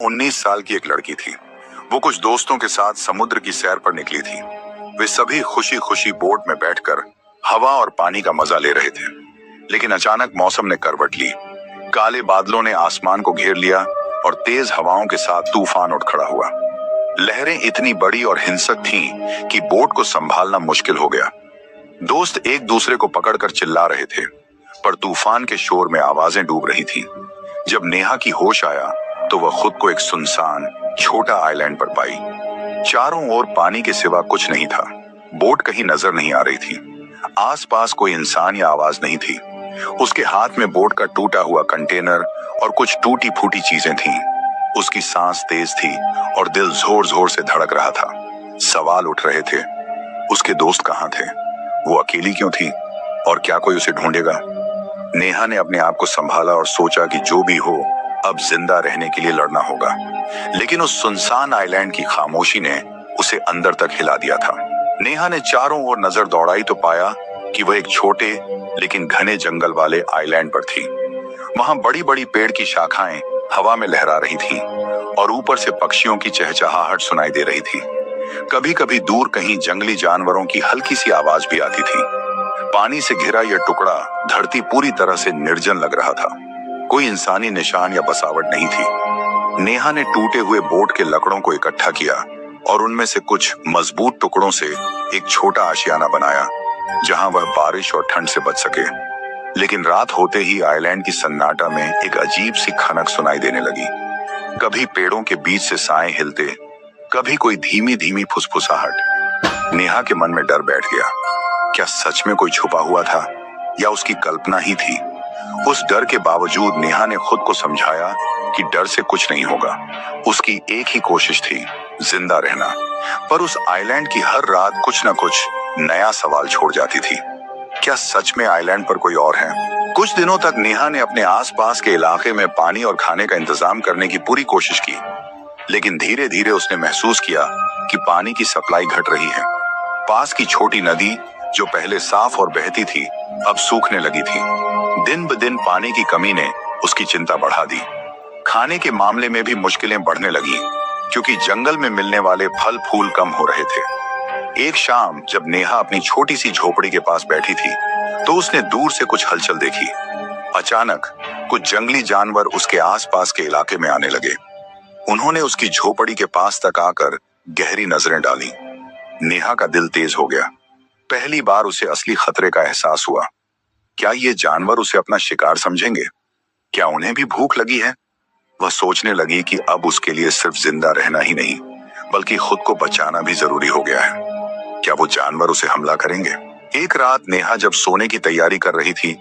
19 साल की एक लड़की थी। वो कुछ दोस्तों के साथ समुद्र की सैर पर निकली थी। वे सभी खुशी खुशी बोट में बैठकर हवा और पानी का मजा ले रहे थे। लेकिन अचानक मौसम ने करवट ली। काले बादलों ने आसमान को घेर लिया और तेज हवाओं के साथ तूफान उठ खड़ा हुआ। लहरें इतनी बड़ी और हिंसक थीं कि बोट को संभालना मुश्किल हो गया। दोस्त एक दूसरे को पकड़कर चिल्ला रहे थे, पर तूफान के शोर में आवाजें डूब रही थीं। जब नेहा की होश आया तो वह खुद को एक सुनसान छोटा आइलैंड पर पाई। चारों ओर पानी के सिवा कुछ नहीं था। बोट कहीं नजर नहीं आ रही थी। आसपास कोई इंसान या आवाज नहीं थी। उसके हाथ में बोट का टूटा हुआ कंटेनर और कुछ टूटी फूटी चीजें थीं। उसकी सांस तेज थी और दिल जोर जोर से धड़क रहा था। सवाल उठ रहे थे, उसके दोस्त कहाँ थे? वो अकेली क्यों थी? और क्या कोई उसे ढूंढेगा? नेहा ने अपने आप को संभाला और सोचा कि जो भी हो, अब जिंदा रहने के लिए लड़ना होगा। लेकिन उस सुनसान आइलैंड की खामोशी ने उसे अंदर तक हिला दिया था। नेहा ने चारों ओर नजर दौड़ाई तो पाया कि वह एक छोटे लेकिन घने जंगल वाले आइलैंड पर थी। वहां बड़ी बड़ी पेड़ की शाखाएं हवा में लहरा रही थीं और ऊपर से पक्षियों की चहचहाहट सुनाई दे रही थी। कभी कभी दूर कहीं जंगली जानवरों की हल्की सी आवाज भी आती थी। पानी से घिरा यह टुकड़ा धरती पूरी तरह से निर्जन लग रहा था। कोई इंसानी निशान या बसावट नहीं थी। नेहा ने टूटे हुए बोट के लकड़ों को इकट्ठा किया और उनमें से कुछ मजबूत टुकड़ों से एक छोटा आशियाना बनाया, जहां वह बारिश और ठंड से बच सके। लेकिन रात होते ही आइलैंड की सन्नाटा में एक अजीब सी खनक सुनाई देने लगी। कभी पेड़ों के बीच से साए हिलते, कभी कोई धीमी धीमी फुसफुसाहट। नेहा के मन में डर बैठ गया। क्या सच में कोई छुपा हुआ था या उसकी कल्पना ही थी? उस डर के बावजूद नेहा ने खुद को समझाया कि डर से कुछ नहीं होगा। उसकी एक ही कोशिश थी, जिंदा रहना। पर उस आइलैंड की हर रात कुछ न कुछ नया सवाल छोड़ जाती थी। क्या सच में आइलैंड पर कोई और है? कुछ दिनों तक नेहा ने अपने आसपास के इलाके में पानी और खाने का इंतजाम करने की पूरी कोशिश की। लेकिन धीरे धीरे उसने महसूस किया कि पानी की सप्लाई घट रही है। पास की छोटी नदी जो पहले साफ और बहती थी, अब सूखने लगी थी। दिन ब दिन पानी की कमी ने उसकी चिंता बढ़ा दी। खाने के मामले में भी मुश्किलें बढ़ने लगी, क्योंकि जंगल में मिलने वाले फल फूल कम हो रहे थे। एक शाम जब नेहा अपनी छोटी सी झोपड़ी के पास बैठी थी, तो उसने दूर से कुछ हलचल देखी। अचानक कुछ जंगली जानवर उसके आसपास के इलाके में आने लगे। उन्होंने उसकी झोपड़ी के पास तक आकर गहरी नजरें डाली। नेहा का दिल तेज हो गया। पहली बार उसे असली खतरे का एहसास हुआ। क्या ये जानवर उसे अपना शिकार समझेंगे? क्या उन्हें भी भूख लगी है? वह सोचने लगी कि अब उसके लिए सिर्फ जिंदा रहना ही नहीं, बल्कि खुद को बचाना भी जरूरी हो गया है। क्या वो जानवर उसे हमला करेंगे? एक रात नेहा जब सोने की तैयारी कर रही थी,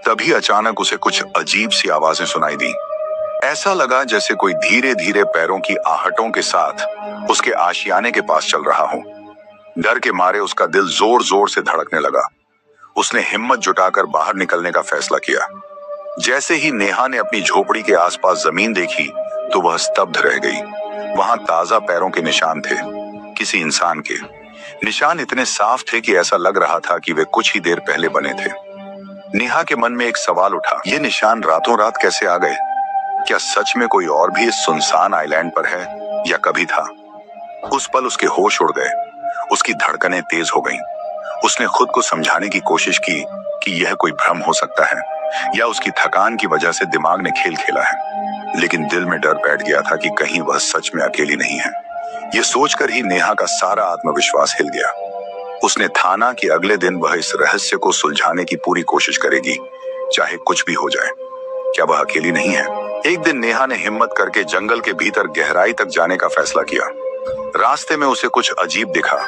तभी अचानक उसे कुछ अजीब सी आवाजें सुनाई दी। ऐसा लगा जैसे कोई धीरे धीरे पैरों की आहटों के साथ उसके आशियाने के पास चल रहा हो। डर के मारे उसका दिल जोर जोर से धड़कने लगा। उसने हिम्मत जुटाकर बाहर निकलने का फैसला किया। जैसे ही नेहा ने अपनी झोपड़ी के आसपास जमीन देखी, तो वह स्तब्ध रह गई। वहां ताजा पैरों के निशान थे, किसी इंसान के। निशान इतने साफ थे कि ऐसा लग रहा था कि वे कुछ ही देर पहले बने थे। नेहा के मन में एक सवाल उठा, ये निशान रातों रात कैसे आ गए? क्या सच में कोई और भी इस सुनसान आइलैंड पर है, या कभी था? उस पल उसके होश उड़ गए। उसकी धड़कनें तेज हो गईं। उसने खुद को समझाने की कोशिश की कि यह कोई भ्रम हो सकता है, या उसकी थकान की वजह से दिमाग ने खेल खेला है। लेकिन दिल में डर बैठ गया था कि कहीं वह सच में अकेली नहीं है। यह सोचकर ही नेहा का सारा आत्मविश्वास हिल गया। उसने ठाना कि अगले दिन वह इस रहस्य को सुलझाने की पूरी कोशिश करेगी, चाहे कुछ भी हो जाए। क्या वह अकेली नहीं है? एक दिन नेहा ने हिम्मत करके जंगल के भीतर गहराई तक जाने का फैसला किया। रास्ते में उसे कुछ अजीब दिखा।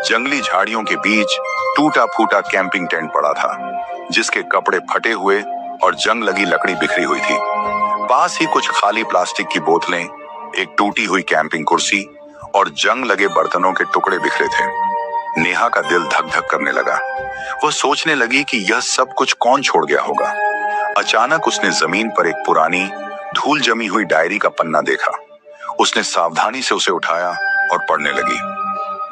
जंगली झाड़ियों के बीच टूटा फूटा कैंपिंग टेंट पड़ा था, जिसके कपड़े फटे हुए और जंग लगी लकड़ी बिखरी हुई थी। पास ही कुछ खाली प्लास्टिक की बोतलें, एक टूटी हुई कैंपिंग कुर्सी और जंग लगे बर्तनों के टुकड़े बिखरे थे। नेहा का दिल धक धक करने लगा। वह सोचने लगी कि यह सब कुछ कौन छोड़ गया होगा। अचानक उसने जमीन पर एक पुरानी धूल जमी हुई डायरी का पन्ना देखा। उसने सावधानी से उसे उठाया और पढ़ने लगी।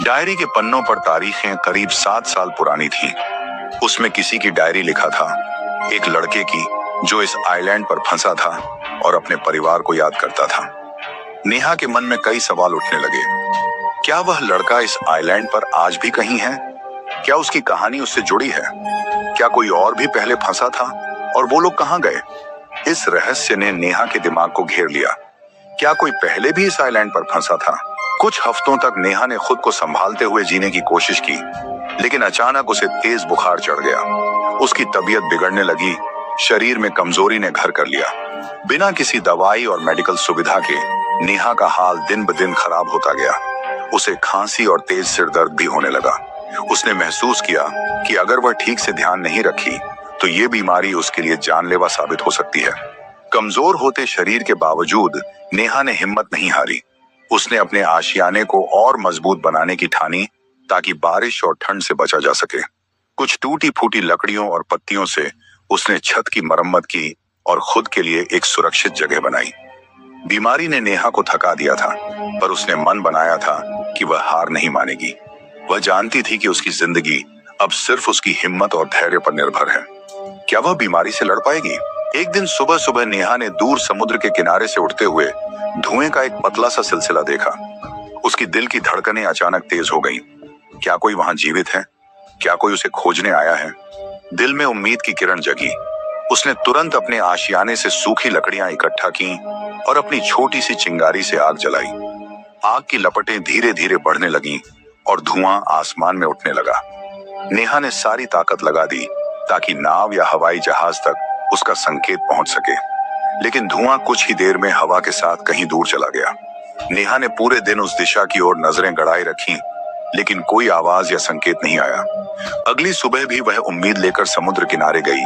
डायरी के पन्नों पर तारीखें करीब 7 साल पुरानी थीं। उसमें किसी की डायरी लिखा था, एक लड़के की जो इस आइलैंड पर फंसा था और अपने परिवार को याद करता था। नेहा के मन में कई सवाल उठने लगे। क्या वह लड़का इस आइलैंड पर आज भी कहीं है? क्या उसकी कहानी उससे जुड़ी है? क्या कोई और भी पहले फंसा था और वो लोग कहाँ गए? इस रहस्य ने नेहा के दिमाग को घेर लिया। क्या कोई पहले भी इस आइलैंड पर फंसा था? कुछ हफ्तों तक नेहा ने खुद को संभालते हुए जीने की कोशिश की, लेकिन अचानक उसे तेज बुखार चढ़ गया। उसकी तबीयत बिगड़ने लगी, शरीर में कमजोरी ने घर कर लिया। बिना किसी दवाई और मेडिकल सुविधा के नेहा का हाल दिन ब दिन खराब होता गया। उसे खांसी और तेज सिर दर्द भी होने लगा। उसने महसूस किया कि अगर वह ठीक से ध्यान नहीं रखी तो ये बीमारी उसके लिए जानलेवा साबित हो सकती है। कमजोर होते शरीर के बावजूद नेहा ने हिम्मत नहीं हारी। उसने अपने आशियाने को और मजबूत बनाने की ठानी ताकि बारिश और ठंड से बचा जा सके। कुछ टूटी फूटी लकड़ियों और पत्तियों से उसने छत की मरम्मत की और खुद के लिए एक सुरक्षित जगह बनाई। बीमारी ने नेहा को थका दिया था, पर उसने मन बनाया था कि वह हार नहीं मानेगी। वह जानती थी कि उसकी जिंदगी अब सिर्फ उसकी हिम्मत और धैर्य पर निर्भर है। क्या वह बीमारी से लड़ पाएगी? एक दिन सुबह सुबह नेहा ने दूर समुद्र के किनारे से उठते हुए धुएं का एक पतला सा सिलसिला देखा। उसकी दिल की धड़कनें अचानक तेज हो गईं। क्या कोई वहां जीवित है? क्या कोई उसे खोजने आया है? दिल में उम्मीद की किरण जगी। उसने तुरंत अपने आशियाने से सूखी लकड़ियां इकट्ठा की और अपनी छोटी सी चिंगारी से आग जलाई। आग की लपटें धीरे धीरे बढ़ने लगीं और धुआं आसमान में उठने लगा। नेहा ने सारी ताकत लगा दी ताकि नाव या हवाई जहाज तक उसका संकेत पहुंच सके, लेकिन धुआं कुछ ही देर में हवा के साथ कहीं दूर चला गया। नेहा ने पूरे दिन उस दिशा की ओर नजरें गड़ाए रखीं, लेकिन कोई आवाज या संकेत नहीं आया। अगली सुबह भी वह उम्मीद लेकर समुद्र किनारे गई,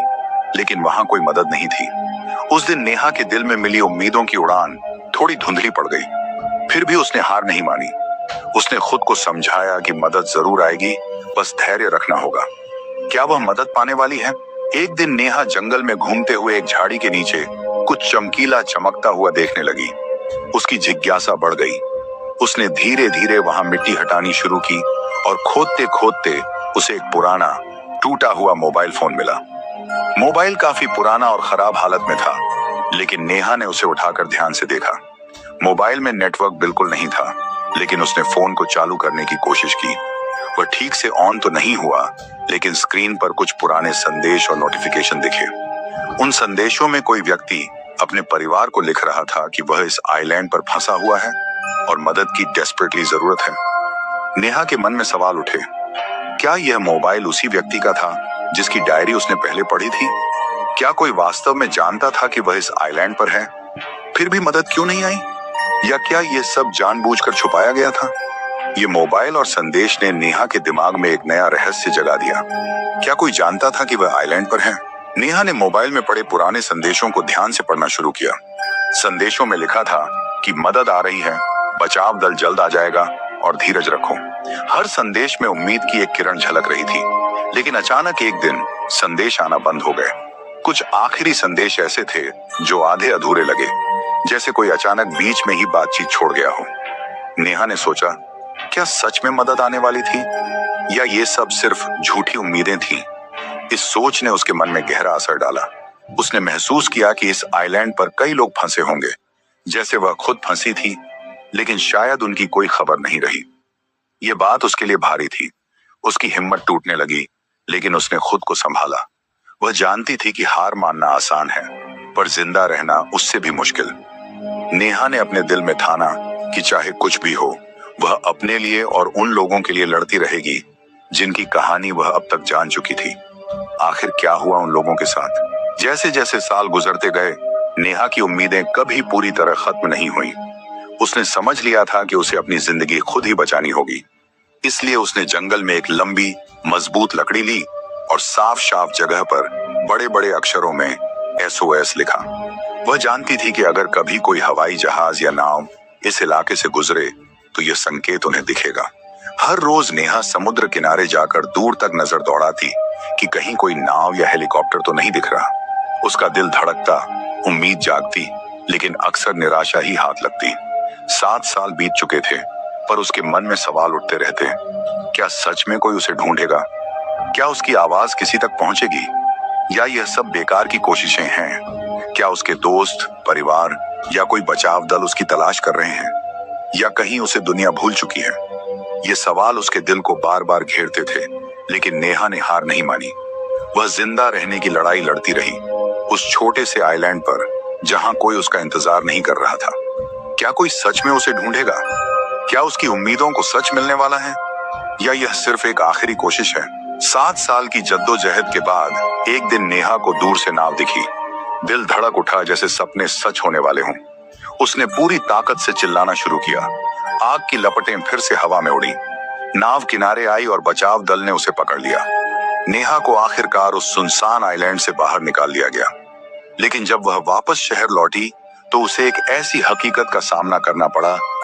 लेकिन वहां कोई मदद नहीं थी। उस दिन नेहा के दिल में मिली उम्मीदों की उड़ान थोड़ी धुंधली पड़ गई। फिर भी उसने हार नहीं मानी। उसने खुद को समझाया कि मदद जरूर आएगी, बस धैर्य रखना होगा। क्या वह मदद पाने वाली है? एक दिन नेहा जंगल में घूमते हुए एक झाड़ी के नीचे कुछ चमकीला चमकता हुआ देखने लगी। उसकी जिज्ञासा बढ़ गई। उसने धीरे धीरे वहां मिट्टी हटानी शुरू की और खोदते खोदते उसे एक पुराना टूटा हुआ मोबाइल फोन मिला। मोबाइल काफी पुराना और खराब हालत में था, लेकिन नेहा ने उसे उठाकर ध्यान से देखा। मोबाइल में नेटवर्क बिल्कुल नहीं था, लेकिन उसने फोन को चालू करने की कोशिश की। वह ठीक से ऑन तो नहीं हुआ, लेकिन स्क्रीन पर कुछ पुराने संदेश और नोटिफिकेशन दिखे। उन संदेशों में कोई व्यक्ति अपने परिवार को लिख रहा था कि वह इस आइलैंड पर फंसा हुआ है और मदद की डेस्परेटली जरूरत है। नेहा के मन में सवाल उठे। क्या यह मोबाइल उसी व्यक्ति का था जिसकी डायरी उसने पहले पढ़ी थी? क्या कोई वास्तव में जानता था कि वह इस आइलैंड पर है? फिर भी मदद क्यों नहीं आई? या क्या यह सब जानबूझकर छुपाया गया था? ये मोबाइल और संदेश ने नेहा के दिमाग में एक नया रहस्य जगा दिया। क्या कोई जानता था कि वह आइलैंड पर है? नेहा ने मोबाइल में पड़े पुराने संदेशों को ध्यान से पढ़ना शुरू किया। संदेशों में लिखा था कि मदद आ रही है, बचाव दल जल्द आ जाएगा और धीरज रखो। हर संदेश में उम्मीद की एक किरण झलक रही थी, लेकिन अचानक एक दिन संदेश आना बंद हो गए। कुछ आखिरी संदेश ऐसे थे जो आधे अधूरे लगे, जैसे कोई अचानक बीच में ही बातचीत छोड़ गया हो। नेहा ने सोचा, क्या सच में मदद आने वाली थी या ये सब सिर्फ झूठी उम्मीदें थीं? इस सोच ने उसके मन में गहरा असर डाला। उसने महसूस किया कि इस आइलैंड पर कई लोग फंसे होंगे, जैसे वह खुद फंसी थी, लेकिन शायद उनकी कोई खबर नहीं रही। ये बात उसके लिए भारी थी। उसकी हिम्मत टूटने लगी, लेकिन उसने खुद को संभाला। वह जानती थी कि हार मानना आसान है, पर जिंदा रहना उससे भी मुश्किल। नेहा ने अपने दिल में ठाना कि चाहे कुछ भी हो, वह अपने लिए और उन लोगों के लिए लड़ती रहेगी जिनकी कहानी वह अब तक जान चुकी थी। आखिर क्या हुआ उन लोगों के साथ? जैसे जैसे साल गुजरते गए, नेहा की उम्मीदें कभी पूरी तरह खत्म नहीं हुई। उसने समझ लिया था कि उसे अपनी जिंदगी खुद ही बचानी होगी। इसलिए उसने जंगल में एक लंबी मजबूत लकड़ी ली और साफ साफ जगह पर बड़े बड़े अक्षरों में SOS लिखा। वह जानती थी कि अगर कभी कोई हवाई जहाज या नाव इस इलाके से गुजरे तो यह संकेत उन्हें दिखेगा। हर रोज नेहा समुद्र किनारे जाकर दूर तक नजर दौड़ाती कि कहीं कोई नाव या हेलीकॉप्टर तो नहीं दिख रहा। उसका दिल धड़कता, उम्मीद जागती, लेकिन अक्सर निराशा ही हाथ लगती। 7 साल बीत चुके थे, पर उसके मन में सवाल उठते रहते। क्या सच में कोई उसे ढूंढेगा? क्या उसकी आवाज किसी तक पहुंचेगी? या यह सब बेकार की कोशिशें हैं? क्या उसके दोस्त, परिवार या कोई बचाव दल उसकी तलाश कर रहे हैं, या कहीं उसे दुनिया भूल चुकी है? ये सवाल उसके दिल को बार बार घेरते थे, लेकिन नेहा ने हार नहीं मानी। वह जिंदा रहने की लड़ाई लड़ती रही, उस छोटे से आइलैंड पर जहां कोई उसका इंतजार नहीं कर रहा था। क्या कोई सच में उसे ढूंढेगा? क्या उसकी उम्मीदों को सच मिलने वाला है, या यह सिर्फ एक आखिरी कोशिश है? 7 साल की जद्दोजहद के बाद एक दिन नेहा को दूर से नाव दिखी। दिल धड़क उठा जैसे सपने सच होने वाले हों। उसने पूरी ताकत से चिल्लाना शुरू किया। आग की लपटें फिर से हवा में उड़ी। नाव किनारे आई और बचाव दल ने उसे पकड़ लिया। नेहा को आखिरकार उस सुनसान आइलैंड से बाहर निकाल लिया गया। लेकिन जब वह वापस शहर लौटी तो उसे एक ऐसी हकीकत का सामना करना पड़ा